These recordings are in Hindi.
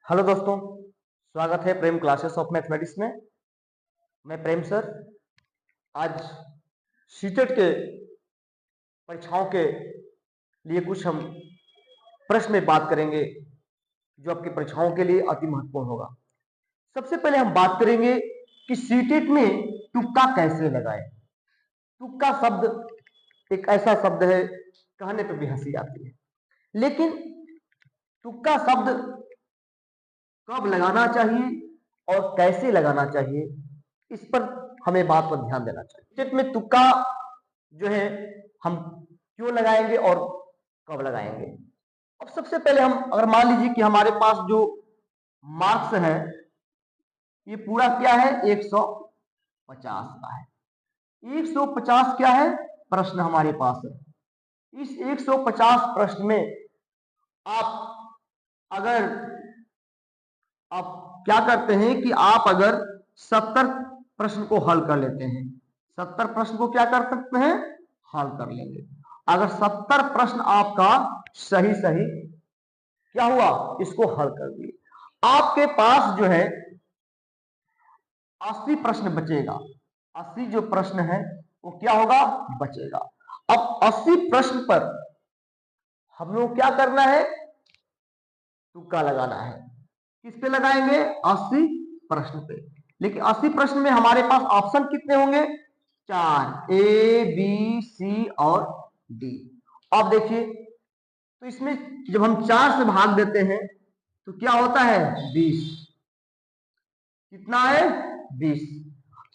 हेलो दोस्तों, स्वागत है प्रेम क्लासेस ऑफ मैथमेटिक्स में। मैं प्रेम सर। आज सीटेट के परीक्षाओं के लिए कुछ हम प्रश्न में बात करेंगे जो आपकी परीक्षाओं के लिए अति महत्वपूर्ण होगा। सबसे पहले हम बात करेंगे कि सीटेट में तुक्का कैसे लगाएं। तुक्का शब्द एक ऐसा शब्द है, कहने पर भी हंसी आती है, लेकिन तुक्का शब्द कब लगाना चाहिए और कैसे लगाना चाहिए, इस पर हमें बात पर ध्यान देना चाहिए। क्रिकेट में तुक्का जो है हम क्यों लगाएंगे और कब लगाएंगे। अब सबसे पहले हम अगर मान लीजिए कि हमारे पास जो मार्क्स है ये पूरा क्या है 150 का है। 150 क्या है प्रश्न हमारे पास है। इस 150 प्रश्न में आप अगर आप क्या करते हैं कि आप अगर 70 प्रश्न को हल कर लेते हैं, 70 प्रश्न को क्या कर सकते हैं, हल कर लेंगे। अगर 70 प्रश्न आपका सही सही क्या हुआ, इसको हल कर दिए, आपके पास जो है 80 प्रश्न बचेगा। 80 जो प्रश्न है वो क्या होगा, बचेगा। अब 80 प्रश्न पर हम लोग क्या करना है, तुक्का लगाना है। किस पे लगाएंगे, 80 प्रश्न पे। लेकिन 80 प्रश्न में हमारे पास ऑप्शन कितने होंगे, 4, ए बी सी और डी। अब देखिए, तो इसमें जब हम 4 से भाग देते हैं तो क्या होता है 20। कितना है 20।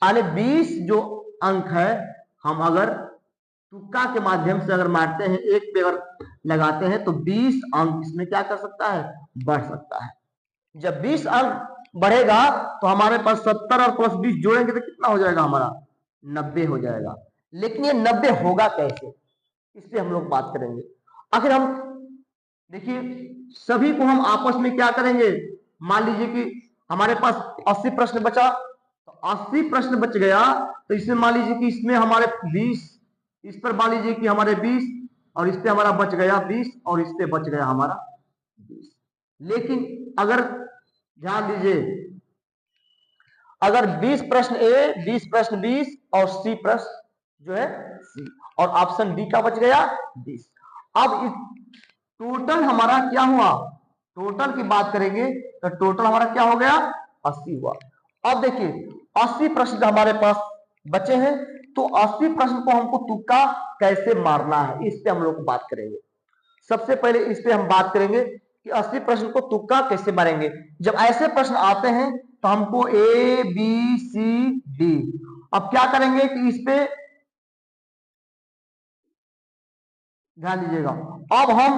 यानी 20 जो अंक है, हम अगर तुक्का के माध्यम से अगर मारते हैं, एक पे अगर लगाते हैं तो 20 अंक इसमें क्या कर सकता है, बढ़ सकता है। जब 20 अंक बढ़ेगा तो हमारे पास 70 और प्लस 20 जोड़ेंगे तो कितना हो जाएगा, हमारा 90 हो जाएगा। लेकिन ये 90 होगा कैसे, इस पे हम लोग बात करेंगे। आखिर हम देखिए, सभी को हम आपस में क्या करेंगे, मान लीजिए कि हमारे पास 80 प्रश्न बचा, तो 80 प्रश्न बच गया, तो इसमें मान लीजिए कि इसमें हमारे 20, इस पर मान लीजिए कि हमारे 20, और इस पे हमारा बच गया 20, और इस पे बच गया हमारा 20। लेकिन अगर ध्यान दीजिए, अगर 20 प्रश्न ए, 20 प्रश्न 20 और सी प्रश्न जो है सी, और ऑप्शन डी का बच गया 20। अब इस टोटल हमारा क्या हुआ, टोटल की बात करेंगे तो टोटल हमारा क्या हो गया, 80 हुआ। अब देखिए 80 प्रश्न हमारे पास बचे हैं, तो 80 प्रश्न को हमको तुक्का कैसे मारना है, इस पे हम लोग बात करेंगे। सबसे पहले इस पे हम बात करेंगे कि 80 प्रश्न को तुक्का कैसे मारेंगे। जब ऐसे प्रश्न आते हैं तो हमको ए बी सी डी, अब क्या करेंगे कि इस पे ध्यान दीजिएगा। अब हम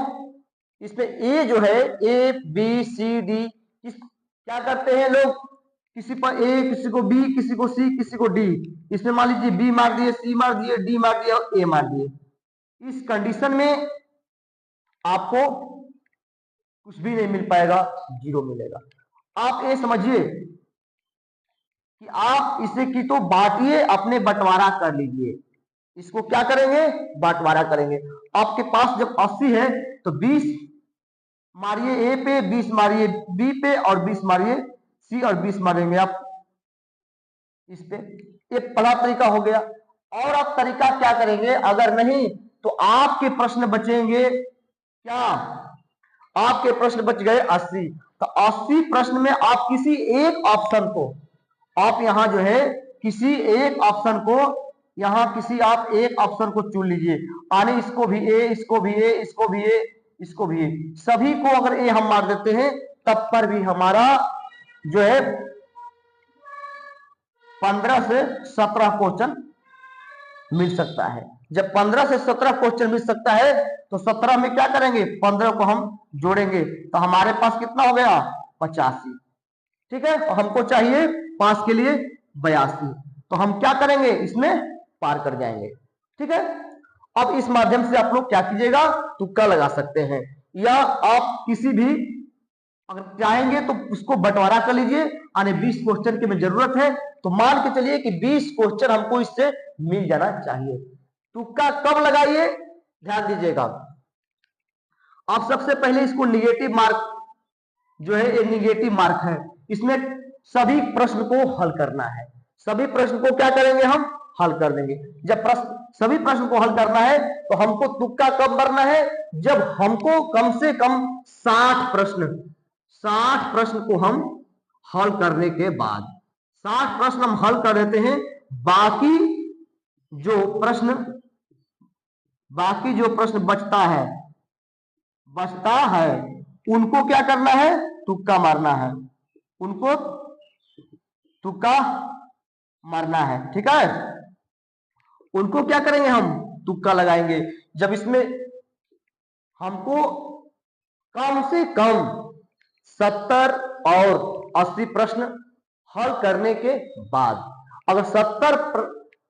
इस पे ए जो है, ए बी सी डी, क्या करते हैं लोग, किसी पर ए, किसी को बी, किसी को सी, किसी को डी। इसमें मान लीजिए बी मार दिए, सी मार दिए, डी मार दिया और ए मार दिए। इस कंडीशन में आपको कुछ भी नहीं मिल पाएगा, 0 मिलेगा। आप ये समझिए कि आप इसे की तो बांटिए, अपने बंटवारा कर लीजिए। इसको क्या करेंगे, बंटवारा करेंगे। आपके पास जब 80 है तो 20 मारिए ए पे, 20 मारिए बी पे, और 20 मारिए सी, और 20 मारेंगे आप इस पे। ये पहला तरीका हो गया। और आप तरीका क्या करेंगे, अगर नहीं तो आपके प्रश्न बचेंगे क्या, आपके प्रश्न बच गए 80। तो 80 प्रश्न में आप किसी एक ऑप्शन को, आप यहां जो है किसी एक ऑप्शन को, यहां किसी आप एक ऑप्शन को चुन लीजिए। आने इसको भी ए, इसको भी ए, इसको भी ए, इसको भी ए, सभी को अगर ए हम मार देते हैं तब पर भी हमारा जो है 15 से 17 क्वेश्चन मिल सकता है। जब 15 से 17 क्वेश्चन मिल सकता है तो 17 में क्या करेंगे, 15 को हम जोड़ेंगे तो हमारे पास कितना हो गया 85। ठीक है, तो हमको चाहिए 5 के लिए 82, तो हम क्या करेंगे, इसमें पार कर जाएंगे। ठीक है, अब इस माध्यम से आप लोग क्या कीजिएगा, तुक्का लगा सकते हैं, या आप किसी भी अगर चाहेंगे तो उसको बंटवारा कर लीजिए। यानी 20 क्वेश्चन की में जरूरत है तो मान के चलिए कि 20 क्वेश्चन हमको इससे मिल जाना चाहिए। तुक्का कब लगाइए, ध्यान दीजिएगा। आप सबसे पहले इसको निगेटिव मार्क जो है ये निगेटिव मार्क है। इसमें सभी प्रश्न को हल करना है। सभी प्रश्न को क्या करेंगे हम? हल कर देंगे। जब सभी प्रश्न को हल करना है तो हमको तुक्का कब मारना है? जब हमको कम से कम 60 प्रश्न को हम हल करने के बाद 60 प्रश्न हम हल कर देते हैं। बाकी जो प्रश्न बचता है उनको क्या करना है? तुक्का मारना है। उनको तुक्का मारना है। ठीक है, उनको क्या करेंगे? हम तुक्का लगाएंगे। जब इसमें हमको कम से कम 70 और 80 प्रश्न हल करने के बाद, अगर 70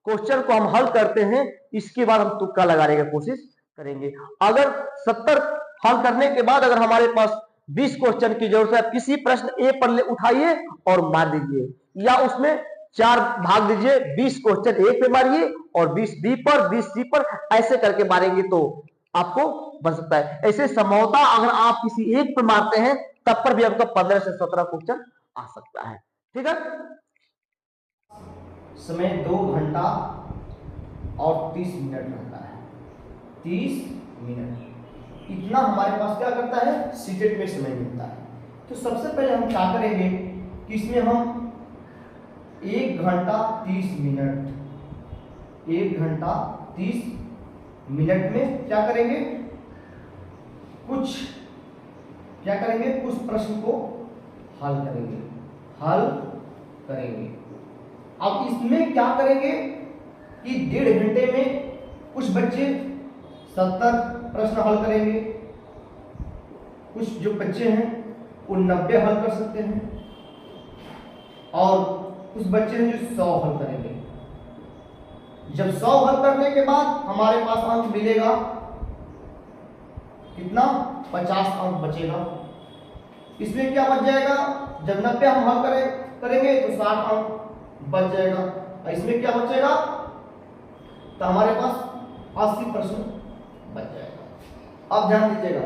क्वेश्चन को हम हल करते हैं, इसके बाद हम तुक्का लगाने की कोशिश करेंगे। अगर 70 हल करने के बाद अगर हमारे पास 20 क्वेश्चन की जरूरत है, किसी प्रश्न ए पर उठाइए और मार दीजिए, या उसमें 4 भाग दीजिए, 20 क्वेश्चन ए पे मारिए और 20 बी पर, 20 सी पर, ऐसे करके मारेंगे तो आपको बन सकता है। ऐसे संभवतः अगर आप किसी एक पे मारते हैं तब पर भी आपका 15 से 17 क्वेश्चन आ सकता है। ठीक है, समय 2 घंटा और 30 मिनट रहता है। 30 मिनट इतना हमारे पास क्या करता है? सीटेट में समय मिलता है। तो सबसे पहले हम क्या करेंगे कि इसमें हम 1 घंटा 30 मिनट 1 घंटा 30 मिनट में क्या करेंगे? कुछ प्रश्न को हल करेंगे। अब इसमें क्या करेंगे कि 1.5 घंटे में कुछ बच्चे 70 प्रश्न हल करेंगे, कुछ जो बच्चे हैं वो 90 हल कर सकते हैं, और कुछ बच्चे हैं जो 100 हल करेंगे। जब 100 हल करने के बाद हमारे पास अंक मिलेगा कितना? 50 अंक बचेगा। इसमें क्या बच जाएगा? जब 90 हम हल करेंगे तो 60 अंक बच जाएगा। और इसमें क्या बचेगा? तो हमारे पास 80 प्रश्न बच जाएगा। अब ध्यान दीजिएगा,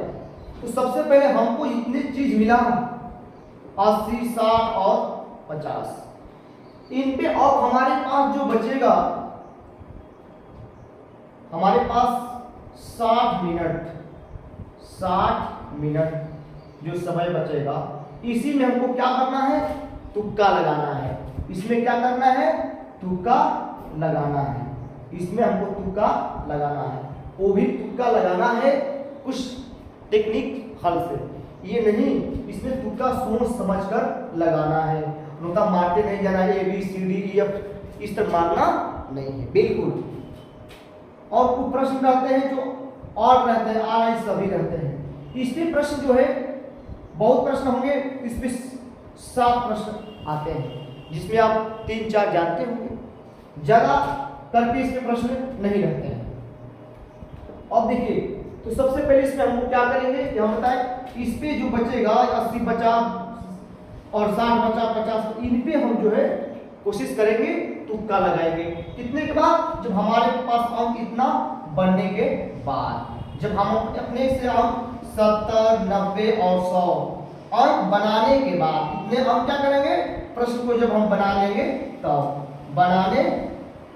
तो सबसे पहले हमको इतनी चीज मिला 80, 60 और 50। इन पे अब हमारे पास जो बचेगा, हमारे पास 60 मिनट जो समय बचेगा, इसी में हमको क्या करना है? तुक्का लगाना है। इसमें क्या करना है? तुक्का लगाना है। इसमें हमको तुक्का लगाना है, वो भी तुक्का लगाना है कुछ टेक्निक हल से। ये नहीं, इसमें तुक्का सोच समझकर लगाना है, मतलब मारते नहीं जाना है ABCDEF इस तरह मारना नहीं है बिल्कुल। और कुछ प्रश्न रहते हैं जो और रहते हैं, RI सभी रहते हैं। इसमें प्रश्न जो है बहुत प्रश्न होंगे, इसमें 7 प्रश्न आते हैं, जिसमें आप 3-4 जानते होंगे। ज्यादा करके इसमें प्रश्न नहीं रहते हैं। अब देखिए, तो सबसे पहले इसमें हम क्या करेंगे कि हम बताएं, इस पे जो बचेगा 80 बचा और 60 बचा, 50, इन पे हम जो है कोशिश करेंगे तुक्का लगाएंगे। कितने के बाद? जब हमारे पास अंक इतना बनने के बाद, जब हम अपने से अंक 70, 90 और 100 अंक बनाने के बाद, इतने अंक क्या करेंगे? प्रश्न को जब हम बना लेंगे तब, बनाने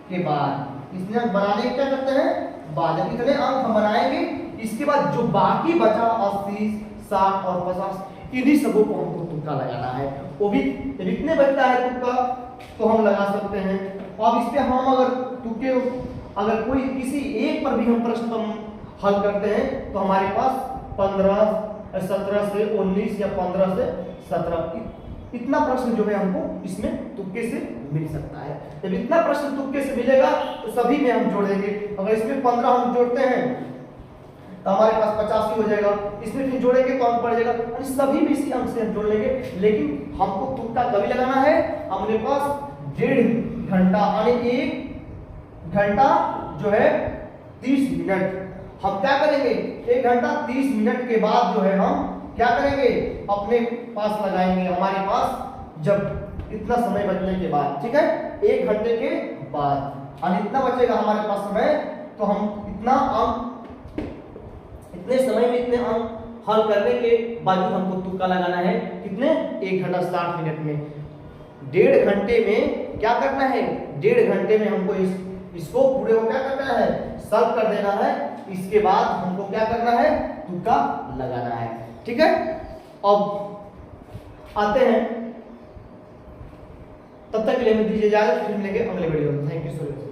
के बाद इसने बनाने क्या करते हैं? बाद इतने अंक हम बनाएंगे, इसके बाद जो बाकी बचा 80, 60 और 50, इन्हीं सबों को हमको तुक्का लगाना है। वो भी जब इतने बचता है तुक्का तो हम लगा सकते हैं। अब इस पे हम अगर तुक्के, अगर कोई किसी एक पर भी हम प्रश्न हल करते हैं तो हमारे पास 15, 17 से 19 या 15 से 17 इतना प्रश्न जो है हमको इसमें तुक्के से मिल सकता है। जब इतना प्रश्न तुक्के से मिलेगा तो सभी में हम जोड़ेंगे। अगर इसमें 15 हम जोड़ते हैं तो हमारे पास 85 हो जाएगा, इसमें फिर जोड़ेंगे तो अंक बढ़ जाएगा, सभी भी इसी अंक से हम जोड़ लेंगे। लेकिन हमको तुक्का कभी लगाना है? अपने पास 1.5 घंटा यानी 1 घंटा जो है 30 मिनट हम क्या करेंगे? 1 घंटा 30 मिनट के बाद जो है हम क्या करेंगे? अपने पास लगाएंगे, हमारे पास जब इतना समय बचने के बाद, ठीक है, 1 घंटे के बाद और इतना बचेगा हमारे पास समय, तो हम इतना अंक, इतने समय में इतने अंक हल करने के बाद हमको तुक्का लगाना है। कितने? 1 घंटा 60 मिनट में। 1.5 घंटे में क्या करना है? 1.5 घंटे में हमको इसको पूरे को क्या करना है? सॉल्व कर देना है। इसके बाद हमको क्या करना है? तुक्का लगाना है। ठीक है, अब आते हैं, तब तक के लिए हमें दीजिए इजाजत, फिर मिलेंगे अगले वीडियो में। Thank you so much.